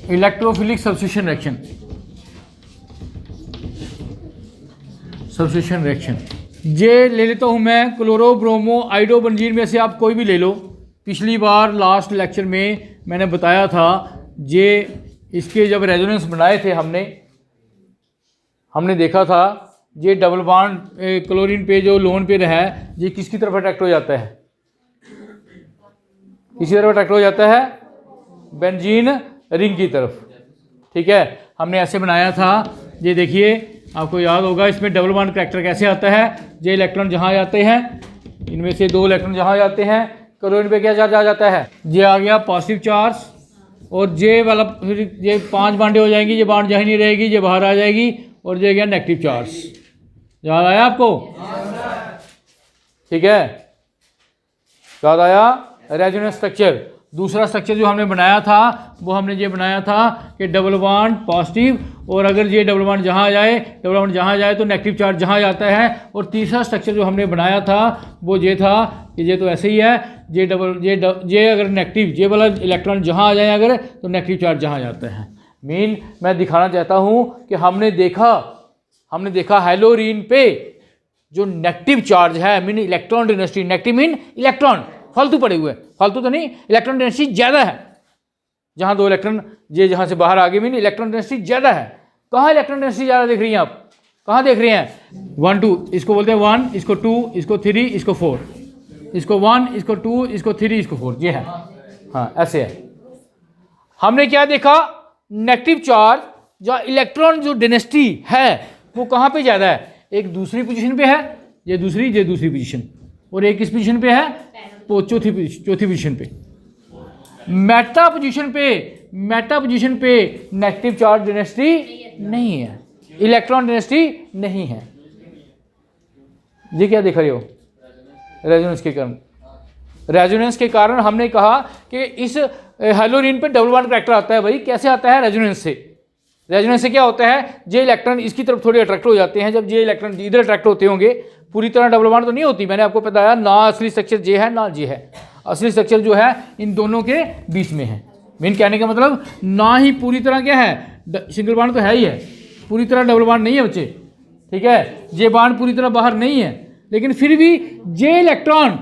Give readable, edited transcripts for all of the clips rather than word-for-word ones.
Electrophilic substitution reaction, substitution reaction ये ले लेता हूँ मैं क्लोरो ब्रोमो आइडो बेंजीन में से आप कोई भी ले लो। पिछली बार लास्ट लेक्चर में मैंने बताया था ये इसके जब रेजोनेंस बनाए थे हमने देखा था ये डबल बॉन्ड क्लोरीन पे जो लोन पे रहा है ये किसकी तरफ अट्रैक्ट हो जाता है, किसी तरफ अट्रैक्ट हो जाता है, बेंजीन रिंग की तरफ। ठीक है, हमने ऐसे बनाया था। ये देखिए आपको याद होगा इसमें डबल बॉन्ड करैक्टर कैसे आता है। ये इलेक्ट्रॉन जहाँ जाते हैं, इनमें से 2 इलेक्ट्रॉन जहाँ जाते हैं क्लोरीन पे क्या चार्ज आ जाता है, ये आ गया पॉजिटिव चार्ज, और ये वाला फिर ये 5 बांडें हो जाएंगी, ये बांड जहाँ नहीं रहेगी ये बाहर आ जाएगी, और ये गया नेगेटिव चार्ज। याद आया आपको? ठीक है, याद आया। रेजोनेंस स्ट्रक्चर, दूसरा स्ट्रक्चर जो हमने बनाया था वो हमने ये बनाया था कि डबल बॉन्ड पॉजिटिव, और अगर ये डबल बॉन्ड जहाँ जाए, डबल बॉन्ड जहाँ जाए तो नेगेटिव चार्ज जहाँ जाता है। और तीसरा स्ट्रक्चर जो हमने बनाया था वो ये था कि ये तो ऐसे ही है, ये अगर नेगेटिव, ये वाला इलेक्ट्रॉन जहाँ आ जाए अगर, तो नेगेटिव चार्ज जहाँ जाता है। मैं दिखाना चाहता हूँ कि हमने देखा हेलोरीन पे जो नेगेटिव चार्ज है, mean electron density, negative mean electron फालतू पड़े हुए, फालतू तो नहीं, इलेक्ट्रॉन डेंसिटी ज़्यादा है। जहाँ 2 इलेक्ट्रॉन ये जहाँ से बाहर आगे मीन इलेक्ट्रॉन डेंसिटी ज़्यादा है। कहाँ इलेक्ट्रॉन डेंसिटी ज़्यादा देख रही हैं आप, कहाँ देख रही हैं? 1 2, इसको बोलते हैं 1, इसको 2, इसको 3, इसको 4, इसको 1, इसको 2, इसको 3, इसको 4, ये है। हाँ ऐसे है। हमने क्या देखा, नेगेटिव चार्ज जो इलेक्ट्रॉन जो डेंसिटी है वो कहाँ पे ज़्यादा है, एक दूसरी पोजीशन पे है, ये दूसरी पोजीशन, और एक किस पोजीशन पे है, वो चौथी पोजीशन पे। मेटा पोजीशन पे नेगेटिव चार्ज डेंसिटी नहीं है, इलेक्ट्रॉन डेंसिटी नहीं है। ये क्या देख रहे हो, रेजोनेंस के कारण हमने कहा कि इस हेलोरीन पे डबल बॉन्ड करैक्टर आता है। भाई कैसे आता है? रेजोनेंस से क्या होता है, ये इलेक्ट्रॉन इसकी तरफ थोड़े अट्रैक्ट हो जाते हैं। जब ये इलेक्ट्रॉन इधर अट्रैक्ट होते होंगे, पूरी तरह डबल बॉन्ड तो नहीं होती, मैंने आपको बताया ना, असली स्ट्रक्चर ये है ना ये है। असली स्ट्रक्चर जो है इन दोनों के बीच में है। मीन कहने का मतलब ना ही पूरी तरह क्या है, सिंगल बॉन्ड तो है ही है, पूरी तरह डबल बॉन्ड नहीं है बच्चे। ठीक है, ये बॉन्ड पूरी तरह बाहर नहीं है, लेकिन फिर भी ये इलेक्ट्रॉन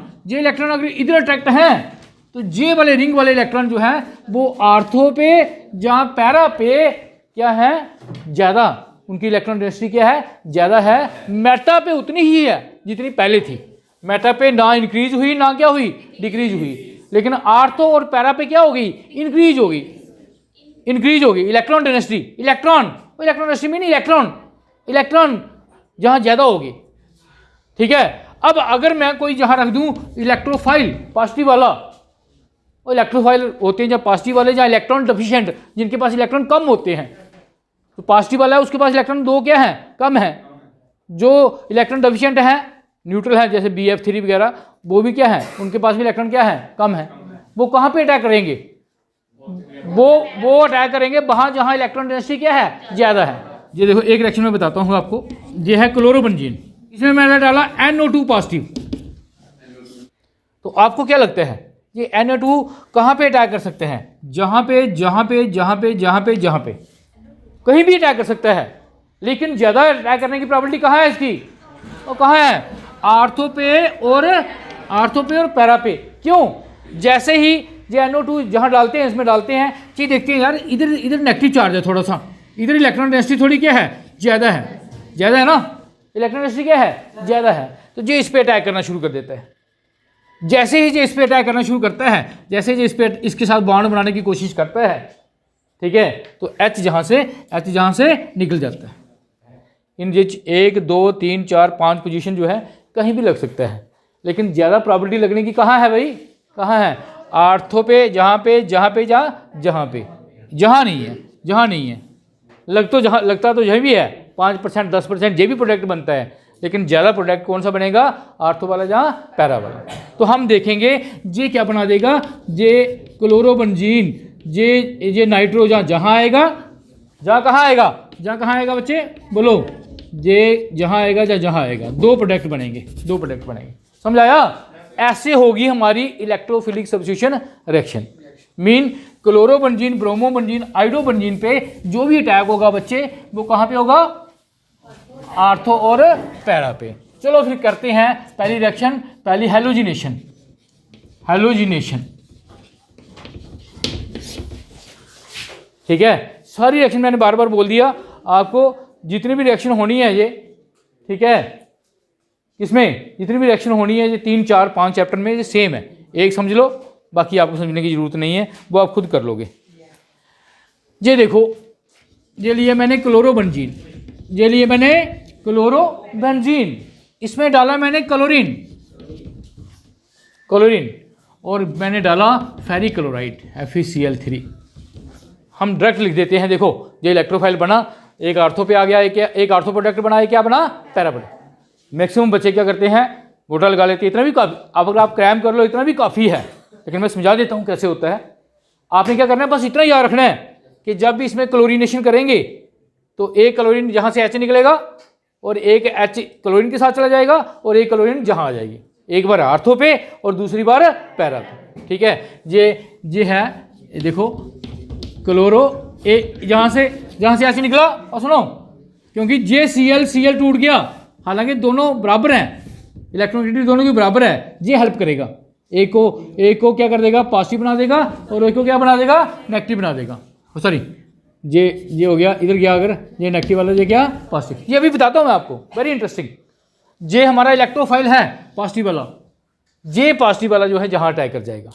अगर इधर अट्रैक्ट है तो ये वाले रिंग वाले इलेक्ट्रॉन जो है वो आर्थो पे जहाँ पैरा पे क्या है, ज़्यादा, उनकी इलेक्ट्रॉन डेंसिटी क्या है, ज़्यादा है। मेटा पे उतनी ही है जितनी पहले थी। मेटा पे ना इंक्रीज हुई ना क्या हुई, डिक्रीज हुई, लेकिन आर्थो और पैरा पे क्या होगी, इंक्रीज होगी electron density. Electron density mean electron जहाँ ज़्यादा होगी। ठीक है, अब अगर मैं कोई जहाँ रख दूँ इलेक्ट्रोफाइल पॉजिटिव वाला, वो इलेक्ट्रोफाइल होते हैं जब पॉजिटिव वाले, जहाँ इलेक्ट्रॉन डेफिशिएंट, जिनके पास इलेक्ट्रॉन कम होते हैं, तो पॉजिटिव वाला है उसके पास इलेक्ट्रॉन 2 क्या है, कम है। जो इलेक्ट्रॉन डेफिशिएंट है, न्यूट्रल है, जैसे BF3 वगैरह, वो भी क्या है, उनके पास भी इलेक्ट्रॉन क्या है, कम है। वो कहाँ पे अटैक करेंगे, वो अटैक करेंगे वहाँ जहाँ इलेक्ट्रॉन डेंसिटी क्या है, ज़्यादा है। ये देखो एक रिएक्शन में बताता हूँ आपको, ये है क्लोरोबेंजीन, इसमें मैंने डाला NO2 पॉजिटिव। तो आपको क्या लगता है ये NO2 कहाँ पे अटैक कर सकते हैं? जहाँ पे कहीं भी अटैक कर सकता है, लेकिन ज़्यादा अटैक करने की प्रोबेबिलिटी कहाँ है इसकी, वो कहाँ है, आर्थो पे और पैरा पे। क्यों? जैसे ही ये NO2 जहाँ डालते हैं, इसमें डालते हैं, चीज़ देखते हैं यार इधर नेगेटिव चार्ज है थोड़ा सा, इधर इलेक्ट्रॉन डेंसिटी थोड़ी क्या है, ज़्यादा है ना, इलेक्ट्रॉन डेंसिटी क्या है, ज़्यादा है। तो ये इस पर अटैक करना शुरू कर देता है। जैसे ही ये इस पर अटैक करना शुरू करता है, जैसे ही इसके साथ बॉन्ड बनाने की कोशिश करता है, ठीक है, तो H जहाँ से निकल जाता है। इन 1 2 3 4 5 पोजीशन जो है कहीं भी लग सकता है, लेकिन ज़्यादा प्रॉबिलिटी लगने की कहाँ है भाई, कहाँ है, आर्थो पे, जहाँ नहीं है। लगता तो यही भी है, 5% 10% ये भी प्रोडक्ट बनता है, लेकिन ज़्यादा प्रोडक्ट कौन सा बनेगा, आर्थो वाला जहाँ पैरा वाला। तो हम देखेंगे ये क्या बना देगा, ये क्लोरोबेंजीन, ये नाइट्रो जहाँ आएगा, कहाँ आएगा बच्चे बोलो, ये जहाँ आएगा 2 प्रोडक्ट बनेंगे। समझ आया? ऐसे होगी हमारी electrophilic substitution reaction. Mean chlorobenzene, bromobenzene, iodobenzene पे जो भी अटैक होगा बच्चे वो कहाँ पे होगा? आर्थो और पैरा पे। चलो फिर करते हैं पहली रिएक्शन, पहली हैलोजिनेशन। हैलोजिनेशन, ठीक है। सारी रिएक्शन मैंने बार बार बोल दिया आपको, जितनी भी रिएक्शन होनी है ये, ठीक है, किसमें जितनी भी रिएक्शन होनी है ये 3, 4, 5 चैप्टर में ये सेम है। एक समझ लो, बाकी आपको समझने की जरूरत नहीं है, वो आप खुद कर लोगे। ये देखो, ये लिए मैंने क्लोरोबेंजीन, ये लिए मैंने क्लोरोबेंजीन, इसमें डाला मैंने क्लोरीन, और मैंने डाला फेरिक क्लोराइड FeCl3। हम डायरेक्ट लिख देते हैं, देखो ये इलेक्ट्रोफाइल बना, एक आर्थो पे आ गया, एक आर्थो प्रोडक्ट बना, एक क्या बना? Para product. मैक्सिमम बच्चे क्या करते हैं? गोटा लगा लेते हैं, इतना भी काफ़ी, अब अगर आप क्रैम कर लो इतना भी काफ़ी है, लेकिन मैं समझा देता हूँ कैसे होता है। आपने क्या करना है, बस इतना याद रखना है कि जब भी इसमें क्लोरीनेशन करेंगे तो एक क्लोरीन जहाँ से H निकलेगा और एक H क्लोरीन के साथ चला जाएगा और एक क्लोरीन जहाँ आ जाएगी, एक बार आर्थो पे और दूसरी बार पैरा पे, ठीक है। ये है, ये देखो क्लोरो, जहाँ से H निकला, और सुनो, क्योंकि JCl टूट गया, हालांकि दोनों बराबर हैं, इलेक्ट्रोनेगेटिव दोनों की बराबर है, ये हेल्प करेगा। एक को क्या कर देगा? पॉजिटिव बना देगा, और एक को क्या बना देगा? नेगेटिव बना देगा। सॉरी, ये हो गया, इधर गया अगर, ये नेगेटिव वाला, ये क्या? पॉजिटिव। ये अभी बताता हूँ मैं आपको, वेरी इंटरेस्टिंग। ये हमारा इलेक्ट्रोफाइल है पॉजिटिव वाला, ये पॉजिटिव वाला जो है जहाँ अटैक कर जाएगा,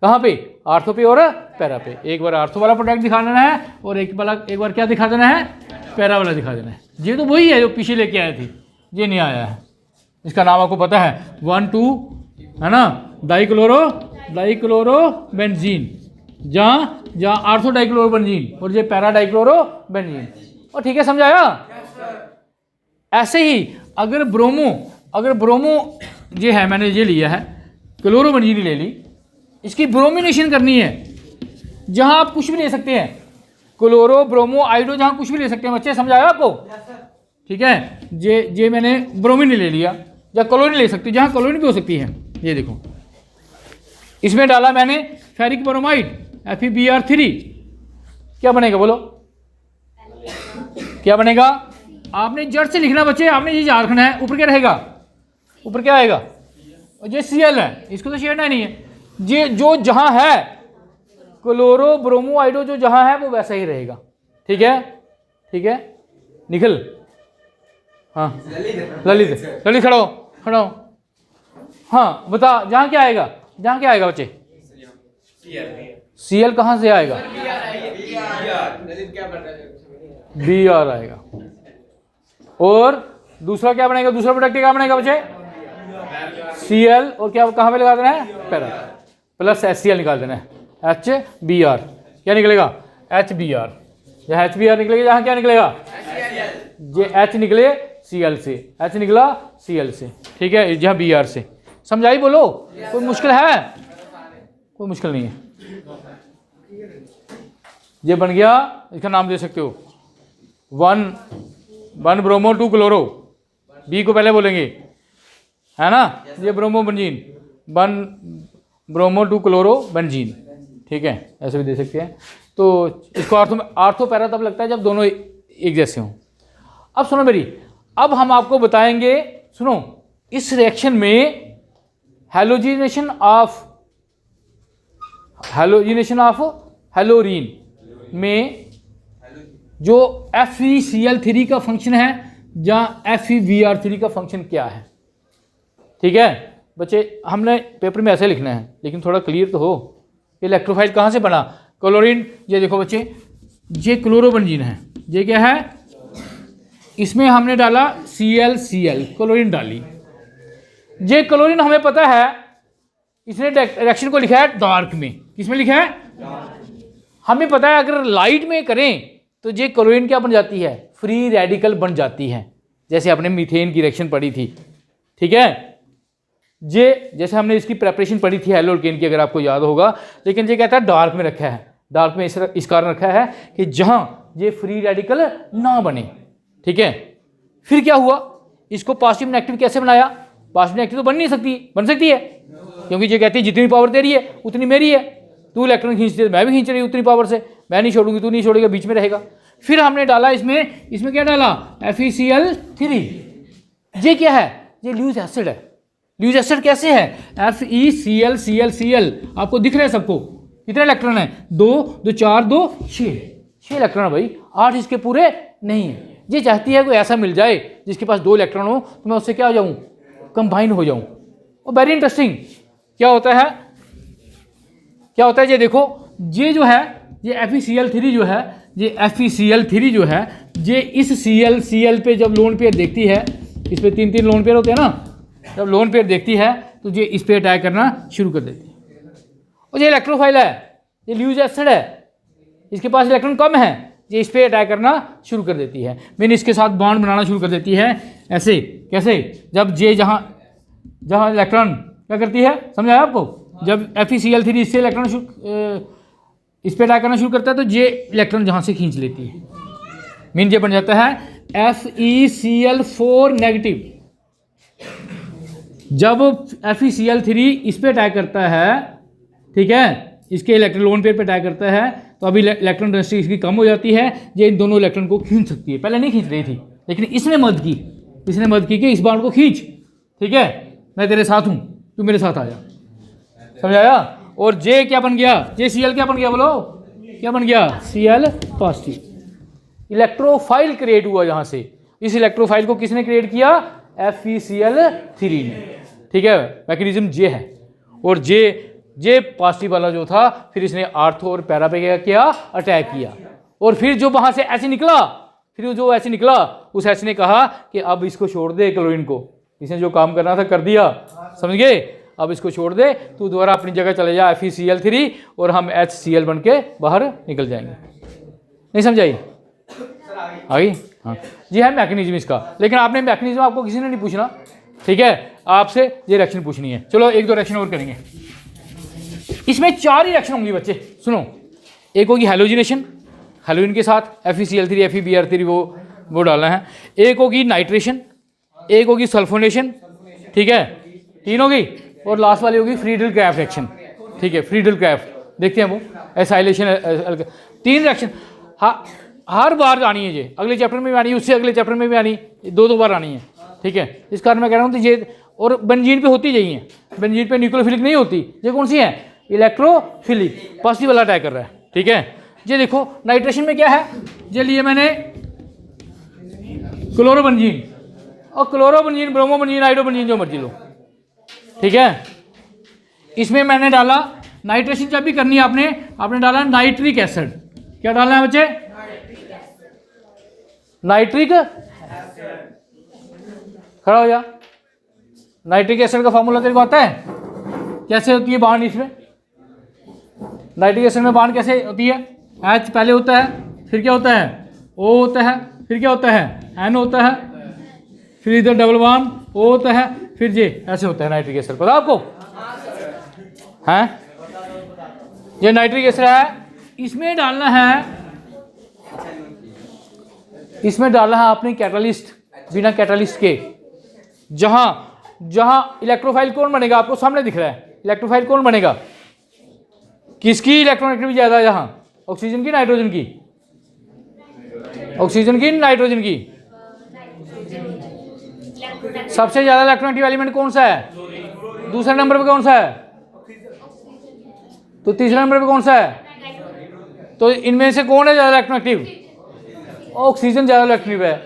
कहाँ पे? आर्थो पे और पैरा पे। एक बार आर्थो वाला प्रोडक्ट दिखा देना है और एक बार क्या दिखा देना है? पैरा वाला दिखा देना है। ये तो वही है जो पीछे लेके आए थे, ये नहीं आया है, इसका नाम आपको पता है, 1, 2 है ना, डाइक्लोरोबेंजीन, जहाँ आर्थो डाइक्लोरोबेंजीन और ये पैरा डाइक्लोरोबेंजीन। और ठीक है, समझाया? ऐसे ही अगर ब्रोमो ये है, मैंने ये लिया है क्लोरोबेंजीन ले ली, इसकी ब्रोमिनेशन करनी है, जहाँ आप कुछ भी ले सकते हैं, क्लोरो, ब्रोमो, आइडो, जहाँ कुछ भी ले सकते हैं बच्चे, समझाया आपको? ठीक है, ये मैंने ब्रोमीन ले लिया, या क्लोरीन ले सकती है, जहाँ क्लोरीन भी हो सकती है। ये देखो, इसमें डाला मैंने फेरिक ब्रोमाइड FeBr3, क्या बनेगा बोलो? क्या बनेगा? आपने जड़ से लिखना बच्चे, आपने ये याद रखना है। ऊपर क्या रहेगा? ऊपर क्या आएगा? ये Cl है, इसको तो छेड़ना नहीं है। ये जो जहाँ है क्लोरो, ब्रोमो, आइडो, जो जहाँ है वो वैसा ही रहेगा, ठीक है, ठीक है। निखिल, हाँ, ललित खड़ो, हाँ बता, जहाँ क्या आएगा? जहाँ क्या आएगा बच्चे? Cl कहाँ से आएगा? Br आएगा। और दूसरा क्या बनेगा? दूसरा प्रोडक्ट क्या बनेगा बच्चे? Cl, और क्या कहाँ पे लगा देना है? पैरा, प्लस HCl निकाल देना है, HBr। क्या निकलेगा? HBr। जहाँ HBr निकलेगा, जहाँ क्या निकलेगा? ये H निकले Cl से, H निकला Cl से, ठीक है, जहाँ Br से। समझाई बोलो? कोई मुश्किल है? कोई मुश्किल नहीं है। ये बन गया, इसका नाम दे सकते हो 1 ब्रोमो 2 क्लोरो, बी को पहले बोलेंगे, है ना। ये ब्रोमोबेंजीन, 1 ब्रोमो 2 क्लोरो बेंजीन, ठीक है, ऐसे भी दे सकते हैं। तो इसको आर्थो पैरा तब लगता है जब दोनों एक जैसे हों। अब सुनो मेरी, अब हम आपको बताएंगे, सुनो, इस रिएक्शन में हैलोजिनेशन ऑफ हेलोरीन में जो FeCl3 का फंक्शन है, जहाँ FeBr3 का फंक्शन क्या है, ठीक है बच्चे। हमने पेपर में ऐसे लिखना है, लेकिन थोड़ा क्लियर तो हो। इलेक्ट्रोफाइल कहाँ से बना? क्लोरीन। ये देखो बच्चे, ये क्लोरोबेंजीन है, ये क्या है? इसमें हमने डाला Cl, क्लोरीन डाली। ये क्लोरीन हमें पता है, इसने रिएक्शन को लिखा है डार्क में। किसमें लिखा है? हमें पता है अगर लाइट में करें तो ये क्लोरीन क्या बन जाती है? फ्री रेडिकल बन जाती है, जैसे आपने मीथेन की रिएक्शन पढ़ी थी, ठीक है। ये जैसे हमने इसकी प्रेपरेशन पढ़ी थी हेलोल्केन की, अगर आपको याद होगा। लेकिन ये कहता है डार्क में रखा है, डार्क में इस कारण रखा है कि जहाँ ये फ्री रेडिकल ना बने, ठीक है। फिर क्या हुआ? इसको पॉजिटिव नेगेटिव कैसे बनाया? पॉजिटिव नेगेटिव तो बन नहीं सकती, बन सकती है, क्योंकि ये कहती है जितनी पावर तेरी है उतनी मेरी है, तू इलेक्ट्रॉन खींचती है, मैं भी खींच रही हूँ उतनी पावर से, मैं नहीं छोड़ूंगी, तू नहीं छोड़ेगा, बीच में रहेगा। फिर हमने डाला इसमें क्या डाला, FeCl3। ये क्या है, ये ल्यूज एसिड है। ल्यूज एसिड कैसे है, FeCl, आपको दिख रहा है सबको, कितने इलेक्ट्रॉन है, 2 2 4 2 6 इलेक्ट्रॉन है भाई, 8 इसके पूरे नहीं है। ये चाहती है कोई ऐसा मिल जाए जिसके पास 2 इलेक्ट्रॉन हो, तो मैं उससे क्या हो जाऊँ, कंबाइन हो जाऊँ। और वेरी इंटरेस्टिंग क्या होता है, ये देखो, ये जो है, ये FeCl3 जो है, ये FeCl3 जो है, ये इस Cl पे जब लोन पेयर देखती है, इस पे 3 लोन पेयर होते हैं ना, जब लोन पेयर देखती है तो ये इस पे अटैक करना शुरू कर देती है। और ये इलेक्ट्रोफाइल है, ये ल्यूज एसिड है, इसके पास इलेक्ट्रॉन कम है, ये इस पे अटैक करना शुरू कर देती है, मीन इसके साथ बॉन्ड बनाना शुरू कर देती है। ऐसे कैसे, जब ये जहाँ इलेक्ट्रॉन क्या करती है, समझ आया आपको, जब FeCl3 इससे इलेक्ट्रॉन इस पे अटैक करना शुरू करता है तो ये इलेक्ट्रॉन जहाँ से खींच लेती है, मीन ये बन जाता है FeCl4 नेगेटिव। जब FeCl3 इस पे अटैक करता है, ठीक है, इसके इलेक्ट्रॉन लोन पेयर पे अटैक करता है, तो अभी इलेक्ट्रॉन डेंसिटी इसकी कम हो जाती है, ये इन दोनों इलेक्ट्रॉन को खींच सकती है। पहले नहीं खींच रही थी, लेकिन इसने मदद की कि इस बॉन्ड को खींच, ठीक है, मैं तेरे साथ हूँ, तू मेरे साथ आ जा, समझ आया। और जे क्या बन गया, जे Cl क्या बन गया, बोलो क्या बन गया, Cl पॉजिटिव। इलेक्ट्रोफाइल क्रिएट हुआ यहाँ से, इस इलेक्ट्रोफाइल को किसने क्रिएट किया, FeCl3 ने, ठीक है, मैकेनिज्म जे है। और जे पॉजिटिव वाला जो था, फिर इसने आर्थो और पैरा पे क्या किया, अटैक किया। और फिर जो वहाँ से ऐसे निकला, उस ऐसे ने कहा कि अब इसको छोड़ दे क्लोरीन को, इसने जो काम करना था कर दिया, समझ गए, अब इसको छोड़ दे, तू दोबारा अपनी जगह चले जा FeCl3 और हम HCl बन के बाहर निकल जाएंगे। नहीं समझाई, आ गई, हाँ ये है मैकेनिज्म इसका। लेकिन आपने मैकेनिज्म आपको किसी ने नहीं पूछना, ठीक है, आपसे ये रिएक्शन पूछनी है। चलो 1-2 रिएक्शन और करेंगे। इसमें 4 ही रिएक्शन होंगी बच्चे, सुनो। एक होगी हैलोजिनेशन, हैलोजन के साथ FeCl3 FeBr3 वो डालना है। एक होगी नाइट्रेशन, एक होगी सल्फोनेशन, ठीक है, 3 होगी। और लास्ट वाली होगी फ्रीडल क्राफ्ट रिएक्शन, ठीक है, फ्रीडल क्राफ्ट देखते हैं वो एसाइलेशन। 3 रिएक्शन हर बार आनी है, ये अगले चैप्टर में भी आनी है, उससे अगले चैप्टर में भी आनी, 2 बार आनी है, ठीक है। इस कारण मैं कह रहा हूँ तो ये, और बेंजीन पे होती यही है, बेंजीन पे न्यूक्लियोफिलिक नहीं होती। ये कौन सी है, इलेक्ट्रोफिलिक, पॉजिटिव वाला अटैक कर रहा है, ठीक है। ये देखो नाइट्रेशन में क्या है, ये लिए मैंने क्लोरोबेंजीन, और क्लोरोबेंजीन, ब्रोमोबेंजीन, हाइड्रोबेंजीन जो मर्जी लो, ठीक है। इसमें मैंने डाला नाइट्रेशन, जब भी करनी है आपने डाला नाइट्रिक एसिड। क्या डालना है बच्चे, नाइट्रिक, खड़ा हो जा। नाइट्रिक एसिड का फॉर्मूला तेरे को आता है, कैसे होती है बॉन्ड इसमें, नाइट्रिक एसिड में बॉन्ड कैसे होती है, H पहले होता है, फिर क्या होता है, O होता है, फिर क्या होता है, N होता है, फिर इधर डबल बॉन्ड O होता है, फिर ये ऐसे होता है नाइट्रिक एसिड, पता आपको है। ये नाइट्रिक एसिड है, इसमें डालना है आपने कैटालिस्ट, बिना कैटालिस्ट के। जहां इलेक्ट्रोफाइल कौन बनेगा, आपको सामने दिख रहा है, इलेक्ट्रोफाइल कौन बनेगा, किसकी इलेक्ट्रॉनिक ज्यादा है, जहां ऑक्सीजन की, नाइट्रोजन की, ऑक्सीजन की, नाइट्रोजन की। सबसे ज्यादा इलेक्ट्रोनेगेटिव एलिमेंट कौन सा है, दूसरे नंबर पे कौन सा है, तो तीसरे नंबर पे कौन सा है, तो इनमें से कौन है ज्यादा इलेक्ट्रोनेगेटिव, ऑक्सीजन ज्यादा इलेक्ट्रोनेगेटिव है।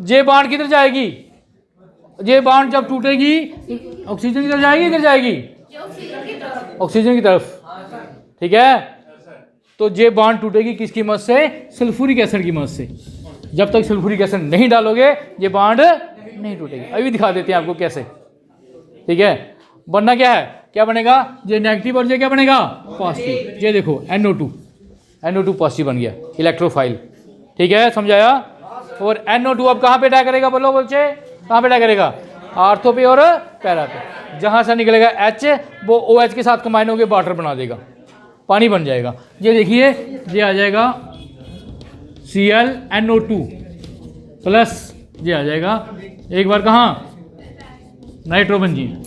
ये बॉन्ड किधर जाएगी, ये बॉन्ड जब टूटेगी ऑक्सीजन किधर जाएगी, इधर जाएगी ऑक्सीजन की तरफ, ठीक है। तो ये बॉन्ड टूटेगी किसकी मदद से, सल्फ्यूरिक एसिड की मदद से। जब तक सल्फ्यूरिक एसिड नहीं डालोगे ये बॉन्ड नहीं टूटेगी। अभी दिखा देते हैं आपको कैसे, ठीक है। बनना क्या है, क्या बनेगा, ये नेगेटिव और ये क्या बनेगा, पॉजिटिव। ये देखो NO2 पॉजिटिव बन गया, इलेक्ट्रोफाइल, ठीक है, समझाया। और NO2 अब कहाँ पे अटैक करेगा, बोलो बच्चे, कहाँ पे अटैक करेगा, आर्थो पे और पैरा पे। जहाँ से निकलेगा H, वो OH के साथ कंबाइन होकर वाटर बना देगा, पानी बन जाएगा। ये देखिए, ये आ जाएगा ClNO2 प्लस, ये आ जाएगा एक बार कहाँ, nitrobenzene,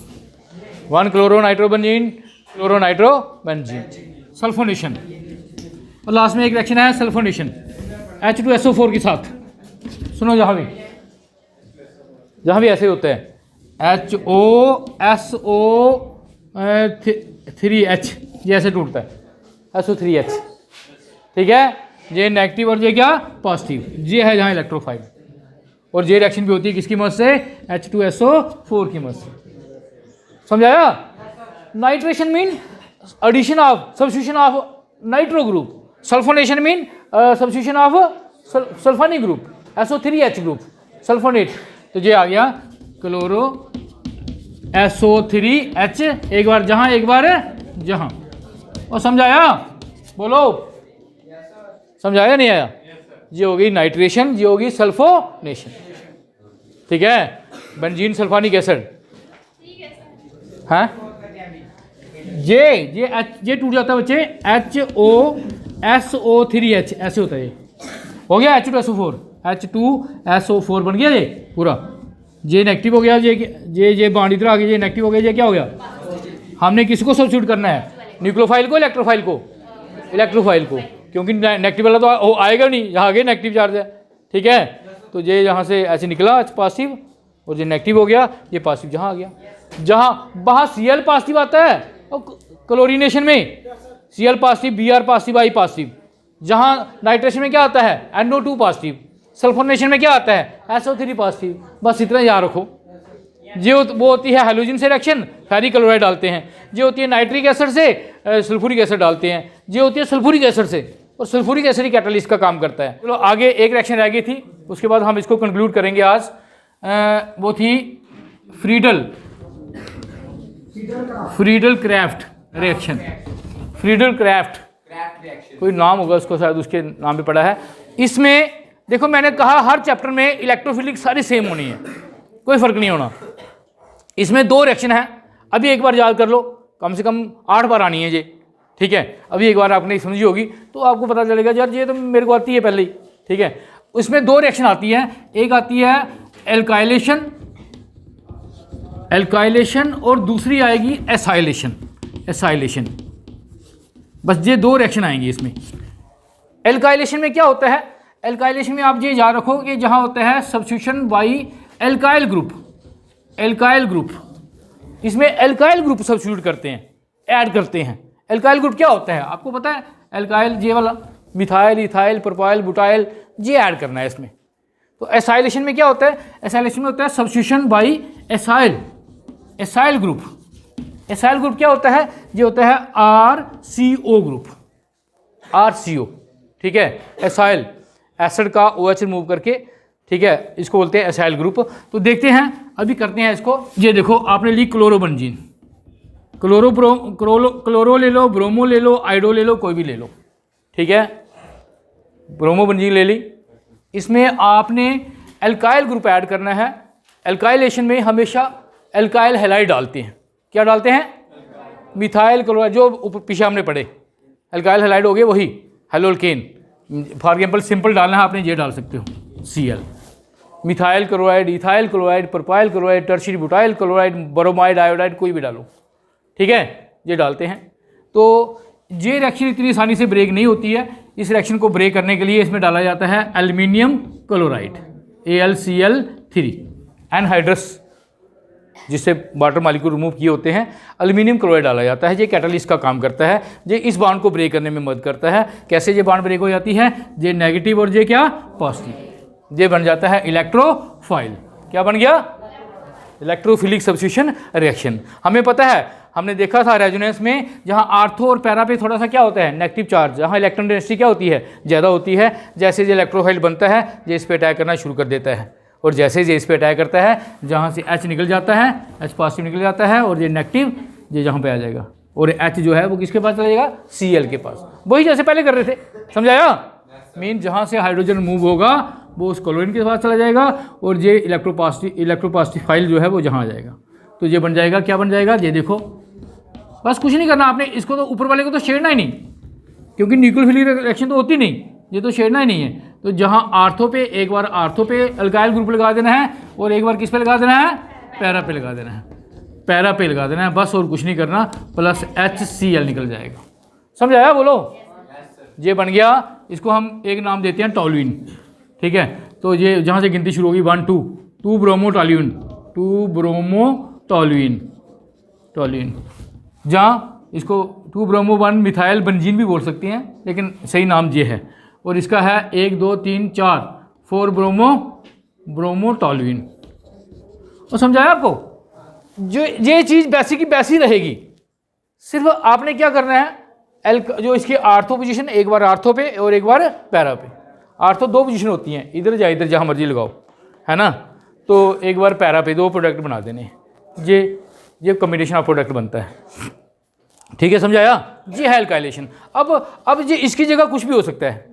1 chloro nitrobenzene, chloro nitrobenzene, sulphonation, और लास्ट में एक रिएक्शन है सल्फोनेशन H2SO4 के साथ। सुनो, जहाँ भी ऐसे होते हैं HOSO3H, ये ऐसे टूटता है SO3H, ठीक है। ये नेगेटिव और ये क्या पॉजिटिव, ये है जहाँ इलेक्ट्रोफाइल, और ये रिएक्शन भी होती है किसकी मदद से, H2SO4 की मदद से। समझाया? Nitration mean addition of substitution of nitro group, sulphonation mean substitution of sulphonic group SO3H group sulphonate. तो ये आ गया क्लोरो SO3H, एक बार जहां एक बार जहां। और समझाया? बोलो, समझाया नहीं आया? ये होगी नाइट्रेशन, ये होगी सल्फोनेशन, ठीक है। बेंजीन सल्फोनिक एसिड, हाँ, ये टूट जाता है बच्चे HOSO3H, ऐसे होता है। ये हो गया H2SO4 बन गया ये पूरा। ये नेगेटिव हो गया, ये बॉन्ड इधर आ गया, ये नेगेटिव हो गया, ये क्या हो गया। हमने किसको सब्स्टिट्यूट करना है, न्यूक्लियोफाइल को, इलेक्ट्रोफाइल को, इलेक्ट्रोफाइल को, क्योंकि नेगेटिव वाला तो आएगा नहीं, यहाँ आगे नेगेटिव चार्ज है, ठीक है। तो ये यहाँ से ऐसे निकला पॉजिटिव, और ये नेगेटिव हो गया, ये पॉजिटिव जहाँ आ गया, जहाँ वहाँ Cl पॉजिटिव आता है क्लोरीनेशन में, Cl positive, Br positive, I positive. जहाँ नाइट्रेशन में क्या आता है NO2 पॉजिटिव, सल्फोनेशन में क्या आता है SO3 पॉजिटिव। बस इतना याद रखो। ये वो होती है हैलोजन से रिएक्शन, फेरिक क्लोराइड डालते हैं। ये होती है नाइट्रिक एसिड से सल्फ्यूरिक एसिड डालते हैं। ये होती है सल्फ्यूरिक एसिड से, और सल्फ्यूरिक एसिड ही कैटालिस्ट का काम करता है। चलो आगे एक रिएक्शन रह गई थी, उसके बाद हम इसको कंक्लूड करेंगे आज। वो थी Friedel craft reaction. Friedel craft कोई नाम होगा उसको, शायद उसके नाम पे पड़ा है। इसमें देखो, मैंने कहा हर चैप्टर में इलेक्ट्रोफिलिक सारी सेम होनी है, कोई फर्क नहीं होना। इसमें 2 रिएक्शन है, अभी एक बार याद कर लो, कम से कम 8 बार आनी है ये, ठीक है। अभी एक बार आपने समझी होगी तो आपको पता चलेगा यार ये तो मेरे को आती है पहले ही, ठीक है। इसमें 2 रिएक्शन आती है, एक आती है एल्काइलेशन और दूसरी आएगी एसाइलेशन। बस ये 2 रिएक्शन आएंगी इसमें। एल्काइलेशन में क्या होता है, एल्काइलेशन में आप ये याद रखो कि जहाँ होता है सब्स्टिट्यूशन बाई एल्काइल ग्रुप, इसमें एल्काइल ग्रुप सब्स्टिट्यूट करते हैं, ऐड करते हैं। एल्काइल ग्रुप क्या होता है आपको पता है, एल्काइल ये वाला मिथाइल, इथाइल, प्रोपाइल, बुटाइल, ये ऐड करना है इसमें। तो एसाइलेशन में क्या होता है, एसाइलेशन में होता है substitution by acyl group. Acyl group क्या होता है, ये होता है RCO ग्रुप, RCO, ठीक है। एसाइल एसिड का OH रिमूव करके, ठीक है, इसको बोलते हैं एसाइल ग्रुप। तो देखते हैं, अभी करते हैं इसको। ये देखो आपने ली क्लोरोबेंजीन, क्लोरो ले लो, ब्रोमो ले लो, आइडो ले लो, कोई भी ले लो, ठीक है। ब्रोमोबेंजीन ले ली, इसमें आपने एल्काइल ग्रुप ऐड करना है। एल्काइलेशन में हमेशा एल्काइल हैलाइड डालते हैं। क्या डालते हैं, मिथाइल क्लोराइड, जो ऊपर पीछे हमने पढ़े एल्काइल हैलाइड हो गए वही, हेलोल्केन। फॉर एग्जाम्पल सिंपल डालना है आपने, ये डाल सकते हो Cl, methyl chloride, ethyl chloride, propyl chloride, tertiary butyl chloride, bromide, iodide, कोई भी डालो, ठीक है, ये डालते हैं। तो ये रिएक्शन इतनी आसानी से ब्रेक नहीं होती है। इस रिएक्शन को ब्रेक करने के लिए इसमें डाला जाता है एल्यूमिनियम क्लोराइड, AlCl3 एनहाइड्रस, जिससे वाटर मॉलिक्यूल रिमूव किए होते हैं, एल्यूमिनियम क्लोराइड डाला जाता है। ये कैटालिस्ट का काम करता है, ये इस बॉन्ड को ब्रेक करने में मदद करता है। कैसे ये बॉन्ड ब्रेक हो जाती है, ये नेगेटिव और ये क्या पॉजिटिव, ये बन जाता है इलेक्ट्रोफाइल। क्या बन गया, इलेक्ट्रोफिलिक सब्स्टिट्यूशन रिएक्शन। हमें पता है, हमने देखा था रेजोनेंस में, जहाँ आर्थो और पैरा पे थोड़ा सा क्या होता है नेगेटिव चार्ज, जहाँ इलेक्ट्रॉन डेंसिटी क्या होती है ज़्यादा होती है। जैसे ये इलेक्ट्रोफाइल बनता है, ये इस पर अटैक करना शुरू कर देता है, और जैसे ये इस पर अटैक करता है, जहाँ से H निकल जाता है, H पॉजिटिव निकल जाता है, और ये नेगेटिव ये जहाँ पे आ जाएगा, और H जो है वो किसके पास चला जाएगा, Cl के पास, वही जैसे पहले कर रहे थे। समझाया? मीन जहाँ से हाइड्रोजन मूव होगा वो उस क्लोरीन के पास चला जाएगा, और ये इलेक्ट्रोपॉजिटिव फाइल जो है वो जहाँ आ जाएगा। तो ये बन जाएगा, क्या बन जाएगा, ये देखो, बस कुछ नहीं करना आपने, इसको तो ऊपर वाले को तो छेड़ना ही नहीं, क्योंकि न्यूक्लियोफिलिक रिएक्शन तो होती नहीं, ये तो छेड़ना ही नहीं है। तो जहाँ आर्थो पे, एक बार आर्थो पे अल्काइल ग्रुप लगा देना है, और एक बार किस पे लगा देना है, पैरा पे लगा देना है, पैरा पे लगा देना है बस, और कुछ नहीं करना, प्लस HCl निकल जाएगा। समझाया, बोलो। ये बन गया, इसको हम एक नाम देते हैं टॉलुइन, ठीक है। तो ये जहाँ से गिनती शुरू होगी 1 2 2 ब्रोमोटॉलुइन, 2 ब्रोमोटॉलुइन, टॉलुइन। जहाँ इसको 2 ब्रोमो 1 मिथाइल बेंजीन भी बोल सकती हैं, लेकिन सही नाम ये है। और इसका है 1 2 3 4 4 ब्रोमोटॉलुइन। और समझाया आपको, जो ये चीज़ वैसी की वैसी रहेगी, सिर्फ आपने क्या करना है, जो इसकी आर्थो पोजीशन, एक बार आर्थो पे और एक बार पैरा पे। आर्थो 2 पोजीशन होती हैं, इधर या इधर, जहाँ मर्जी लगाओ, है ना। तो एक बार पैरा पे 2 प्रोडक्ट बना देने, ये कॉम्बिनेशन ऑफ प्रोडक्ट बनता है, ठीक है, समझाया। ये है एल्काइलेशन। अब ये इसकी जगह कुछ भी हो सकता है।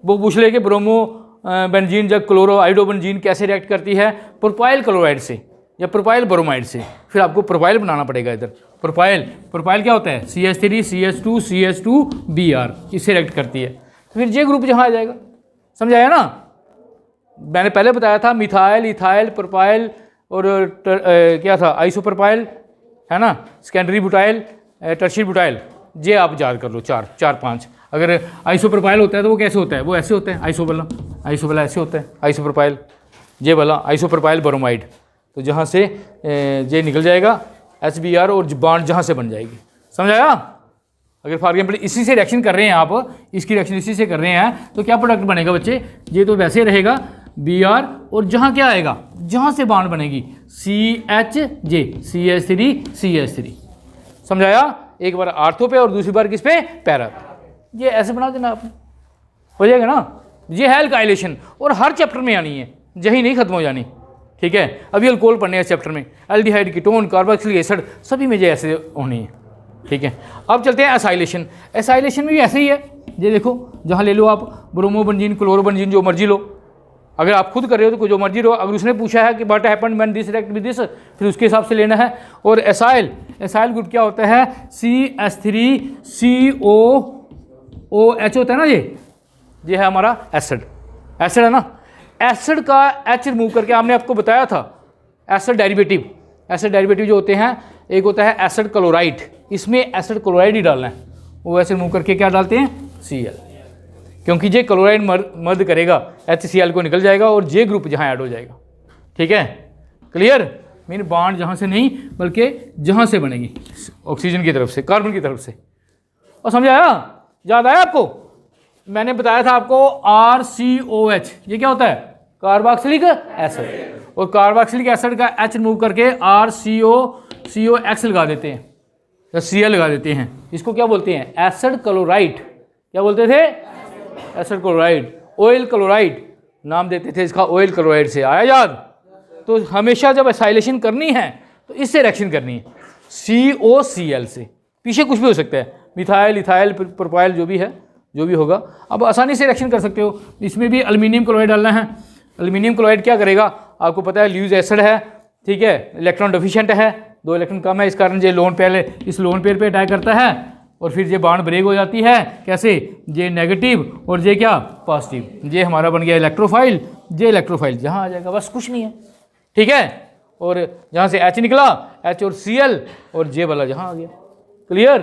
वो पूछ ले कि ब्रोमो बेंजीन जब क्लोरो आइडोबेंजीन कैसे रिएक्ट करती है, प्रोपाइल क्लोराइड से या प्रोपाइल ब्रोमाइड से। फिर आपको प्रोपाइल बनाना पड़ेगा इधर। प्रोपाइल क्या होता है, CH3 CH2 CH2 Br, इससे रिएक्ट करती है। तो फिर ये ग्रुप जहाँ आ जाएगा, समझाया ना। मैंने पहले बताया था मिथाइल, इथाइल, प्रोपाइल और क्या था, आइसोप्रोपाइल, है ना, सेकेंडरी बुटाइल, टर्शियरी बुटाइल। ये आप याद कर लो, 4 5। अगर आइसोप्रोपाइल होता है तो वो कैसे होता है, वो ऐसे होता है, आइसोबला ऐसे होता है, आइसोप्रोपाइल, ये वाला आइसोप्रोपाइल ब्रोमाइड। तो जहाँ से ये निकल जाएगा HBr और बॉन्ड जहाँ से बन जाएगी, समझाया। अगर फॉर एग्जाम्पल इसी से रिएक्शन कर रहे हैं आप, इसकी रिएक्शन इसी से कर रहे हैं, तो क्या प्रोडक्ट बनेगा बच्चे, ये तो वैसे रहेगा Br, और जहाँ क्या आएगा, जहाँ से बॉन्ड बनेगी CHJ, CH3, समझाया। एक बार आर्थो पे और दूसरी बार किस पे, पैरा पे। ये ऐसे बना देना आपने, हो जाएगा ना। ये है एल्काइलेशन, और हर चैप्टर में आनी है, यही नहीं खत्म हो जानी, ठीक है। अभी अल्कोहल पढ़ने हैं इस चैप्टर में, एल्डिहाइड, कीटोन, कार्बोक्सिलिक एसिड, सभी में ये ऐसे होनी है, ठीक है। अब चलते हैं एसाइलेशन। एसाइलेशन भी ऐसे ही है, ये देखो, जहाँ ले लो आप ब्रोमोबेंजीन, क्लोरोबेंजीन, जो मर्जी लो। अगर आप खुद कर रहे हो तो जो मर्जी लो। अगर उसने पूछा है कि what happened when this react with this, फिर उसके हिसाब से लेना है। और एसाइल ग्रुप क्या होता है, CH3COOH होता है ना, ये है हमारा एसिड है ना। एसिड का H रिमूव करके हमने आपको बताया था एसिड डेरिवेटिव जो होते हैं, एक होता है एसिड क्लोराइड, इसमें एसिड क्लोराइड ही डालना है, वो एसिड रिमूव करके क्या डालते हैं, Cl, क्योंकि ये क्लोराइड मर्द करेगा, HCl को निकल जाएगा और जे ग्रुप जहाँ ऐड हो जाएगा, ठीक है, क्लियर। मीन बॉन्ड जहाँ से नहीं बल्कि जहाँ से बनेगी, ऑक्सीजन की तरफ से, कार्बन की तरफ से। और समझाया, याद आया आपको। मैंने बताया था आपको RCOH, ये क्या होता है, कार्बोक्सिलिक एसिड, और कार्बोक्सिलिक एसिड का H रिमूव करके COX लगा देते हैं या Cl लगा देते हैं। इसको क्या बोलते हैं, एसिड क्लोराइड। क्या बोलते थे, एसिड क्लोराइड। ऑयल क्लोराइड नाम देते थे इसका, ऑयल क्लोराइड से, आया याद। तो हमेशा जब एसाइलेशन करनी है तो इससे रिएक्शन करनी है, COCl से। पीछे कुछ भी हो सकता है, मिथाइल, इथाइल, प्रोपाइल, जो भी है, जो भी होगा। अब आसानी से रिएक्शन कर सकते हो। इसमें भी एल्युमिनियम क्लोराइड डालना है। एल्युमिनियम क्लोराइड क्या करेगा, आपको पता है, ल्यूज एसिड है, ठीक है, इलेक्ट्रॉन डेफिशिएंट है, 2 इलेक्ट्रॉन कम है, इस कारण ये लोन पेयर, इस लोन पेयर पे अटैक करता है, और फिर ये बॉन्ड ब्रेक हो जाती है। कैसे, ये नेगेटिव और ये क्या, पॉजिटिव। ये हमारा बन गया इलेक्ट्रोफाइल, ये इलेक्ट्रोफाइल जहाँ आ जाएगा, बस कुछ नहीं है, ठीक है। और जहाँ से H निकला, H और Cl, और जे वाला जहाँ आ गया, क्लियर।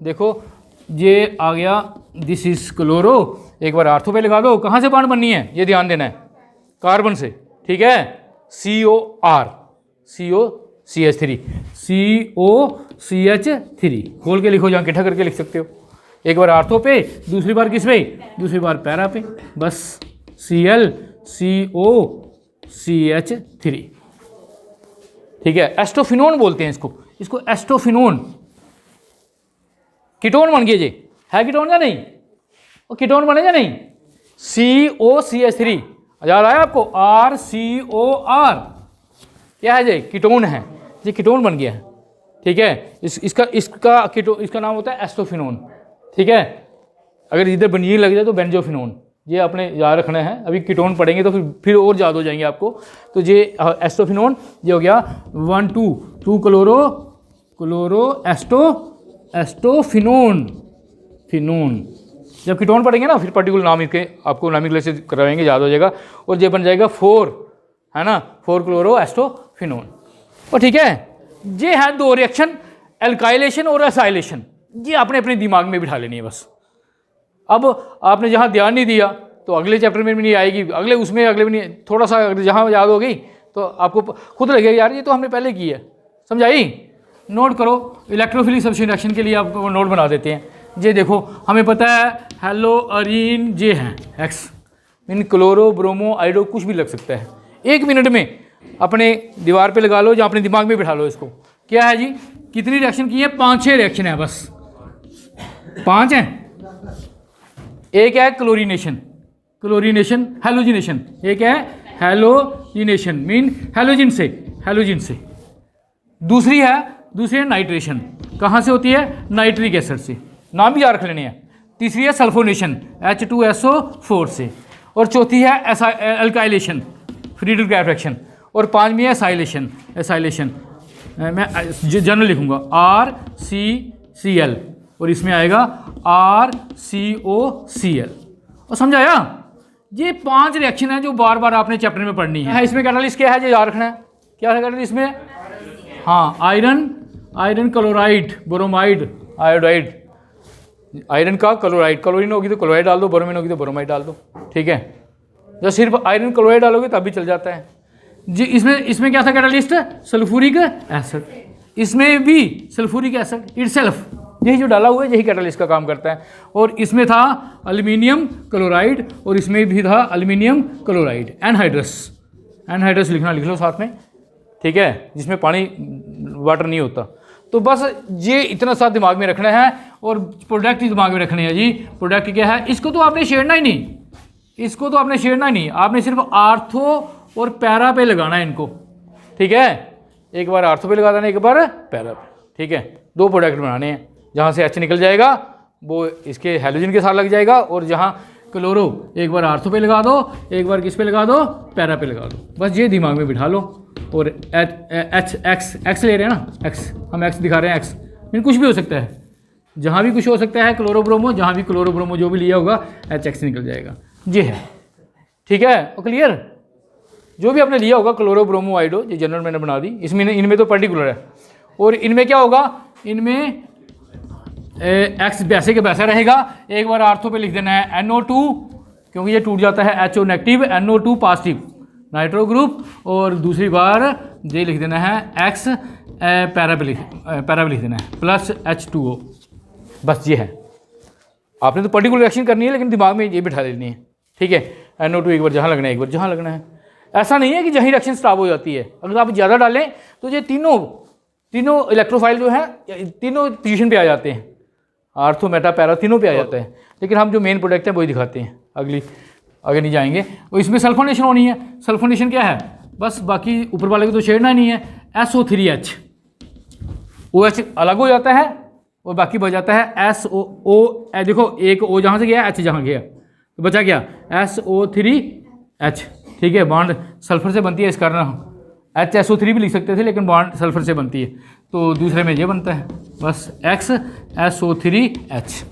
देखो ये आ गया, दिस इज क्लोरो। एक बार आर्थो पे लगा दो, कहाँ से बॉन्ड बननी है, ये ध्यान देना है, कार्बन से, ठीक है, COCH3 खोल के लिखो, जहाँ इकट्ठा करके लिख सकते हो। एक बार आर्थो पे, दूसरी बार किस पे, दूसरी बार पैरा पे, बस ClCOCH3, ठीक है। एस्टोफिनोन बोलते हैं इसको एस्टोफिनोन। कीटोन बन गए, ये है कीटोन या नहीं, और कीटोन बने या नहीं, COCH3, याद आया आपको, RCOR क्या है, ये कीटोन है, ये कीटोन बन गया है, ठीक है। इसका नाम होता है एस्टोफिनोन, ठीक है। अगर इधर बेंजीन लग जाए तो बेंजोफिनोन, ये अपने याद रखना है। अभी कीटोन पढ़ेंगे तो फिर और याद हो जाएंगे आपको। तो ये एस्टोफिनोन, ये हो गया 1 2 क्लोरो एस्टोफिनोन। जब कीटोन पढ़ेंगे ना, फिर पर्टिकुलर नाम इसके आपको नॉमेनक्लेचर करवाएंगे, याद हो जाएगा। और ये बन जाएगा 4, है ना, 4 क्लोरो एस्टोफिनोन। और ठीक है, ये है 2 रिएक्शन, एल्काइलेशन और एसाइलेशन। ये आपने अपने दिमाग में बिठा लेनी है बस। अब आपने जहाँ ध्यान नहीं दिया तो अगले चैप्टर में भी नहीं आएगी, अगले उसमें अगले में नहीं, थोड़ा सा अगर जहाँ याद हो गई तो आपको खुद लगेगा यार ये तो हमने पहले की है। समझाई? नोट करो। इलेक्ट्रोफिलिक सब्स्टिट्यूशन रिएक्शन के लिए आपको नोट बना देते हैं। ये देखो हमें पता है हेलो अरीन जे हैं एक्स, मीन क्लोरो ब्रोमो आइडो कुछ भी लग सकता है। 1 मिनट में अपने दीवार पे लगा लो या अपने दिमाग में बिठा लो इसको। क्या है जी, कितनी रिएक्शन की है? 5-6 रिएक्शन है बस, 5 हैं। एक है क्लोरीनेशन, क्लोरीनेशन हेलोजिनेशन, एक है हेलोजिनेशन मीन हेलोजिन से। दूसरी है नाइट्रेशन, कहाँ से होती है? नाइट्रिक एसिड से, नाम भी याद रख लेने हैं। तीसरी है सल्फोनेशन H2SO4 से, और चौथी है अल्काइलेशन फ्री टू रिएक्शन, और 5वीं है एसाइलेशन। मैं जनरल लिखूंगा RCCl और इसमें आएगा RCOCl। और समझाया? ये 5 रिएक्शन है जो बार बार आपने चैप्टर में पढ़नी है। इसमें कैटालिस्ट क्या है जो याद रखना है? क्या है कैटालिस्ट इसमें? हाँ, iron chloride, bromide, iodide. Iron का क्लोराइड, क्लोरीन होगी तो क्लोराइड डाल दो, ब्रोमीन होगी तो ब्रोमाइड डाल दो। ठीक है, जब सिर्फ आयरन क्लोराइड डालोगे तब भी चल जाता है जी। इसमें क्या था कैटालिस्ट? Sulphuric acid. इसमें भी सल्फ्यूरिक एसिड इटसेल्फ, यही जो डाला हुआ है यही कैटालिस्ट का काम करता है। और इसमें था एल्यूमिनियम क्लोराइड, और इसमें भी था एल्यूमिनियम क्लोराइड। एनहाइड्रस लिख लो साथ में, ठीक है, जिसमें पानी वाटर नहीं होता। तो बस ये इतना सा दिमाग में रखना है, और प्रोडक्ट ही दिमाग में रखने हैं जी। प्रोडक्ट क्या है? इसको तो आपने छेड़ना ही नहीं, आपने सिर्फ आर्थो और पैरा पे लगाना है इनको। ठीक है, एक बार आर्थो पे लगा देना, एक बार पैरा पे। ठीक है, 2 प्रोडक्ट बनाने हैं। जहाँ से H निकल जाएगा वो इसके हेलोजन के साथ लग जाएगा, और जहाँ क्लोरो एक बार आर्थो पे लगा दो, एक बार किस पे लगा दो? पैरा पे लगा दो। बस ये दिमाग में बिठा लो। और एक्स ले रहे हैं ना, एक्स हम एक्स दिखा रहे हैं, एक्स मीन कुछ भी हो सकता है, जहाँ भी कुछ हो सकता है। क्लोरोब्रोमो, जहाँ भी क्लोरोब्रोमो जो भी लिया होगा HX निकल जाएगा। ये है, ठीक है, और क्लियर? जो भी आपने लिया होगा क्लोरोब्रोमो आइडो, ये जनरल मैंने बना दी। इनमें तो पर्टिकुलर है, और इनमें क्या होगा? इनमें एक्स वैसे के वैसा रहेगा। एक बार आर्थो पे लिख देना है NO2, क्योंकि ये टूट जाता है HO negative, NO2 positive nitro group, और दूसरी बार ये लिख देना है X पैरा पे लिख देना है प्लस H2O। बस ये है। आपने तो पर्टिकुलर रिएक्शन करनी है, लेकिन दिमाग में ये बिठा लेनी है। ठीक है, NO2 एक बार जहाँ लगना है, एक बार जहाँ लगना है। ऐसा नहीं है कि जहीं रिएक्शन स्टॉप हो जाती है। अगर आप ज़्यादा डालें तो ये तीनों इलेक्ट्रोफाइल जो है तीनों पोजीशन पे आ जाते हैं, आर्थो मेटा पैरा तीनों पे आ जाता है। लेकिन हम जो मेन प्रोडक्ट है वही दिखाते हैं, आगे नहीं जाएंगे। और इसमें सल्फोनेशन होनी है। सल्फोनेशन क्या है? बस बाकी ऊपर वाले को तो छेड़ना नहीं है। SO3H, OH अलग हो जाता है और बाकी बच जाता है SO। देखो एक O जहाँ से गया, H जहाँ गया, तो बचा क्या? SO3H। ठीक है, बॉन्ड सल्फर से बनती है इस कारण HSO3 भी लिख सकते थे, लेकिन बॉन्ड सल्फर से बनती है, तो दूसरे में ये बनता है बस XSO3H।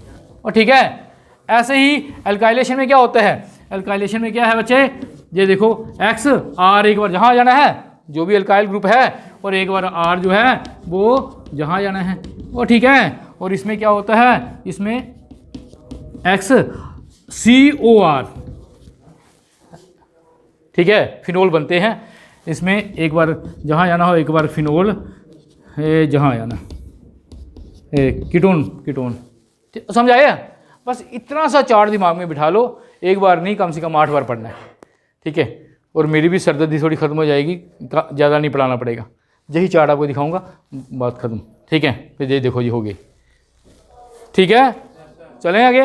और ठीक है, ऐसे ही अल्काइलेशन में क्या होता है? अल्काइलेशन में क्या है बच्चे? ये देखो X R एक बार जहाँ जाना है जो भी अल्काइल ग्रुप है, और एक बार R जो है वो जहाँ जाना है वो। ठीक है, और इसमें क्या होता है? इसमें XCOR। ठीक है, फिनोल बनते हैं इसमें। एक बार जहाँ जाना हो, एक बार फिनोल जहाँ जाना, कीटोन। समझ आया? बस इतना सा चार्ट दिमाग में बिठा लो। एक बार नहीं, कम से कम 8 बार पढ़ना है। ठीक है, और मेरी भी सरदर्दी थोड़ी ख़त्म हो जाएगी, ज़्यादा नहीं पढ़ाना पड़ेगा। यही चार्ट आपको दिखाऊंगा, बात ख़त्म। ठीक है, फिर ये देखो जी हो गई। ठीक है, चलें आगे।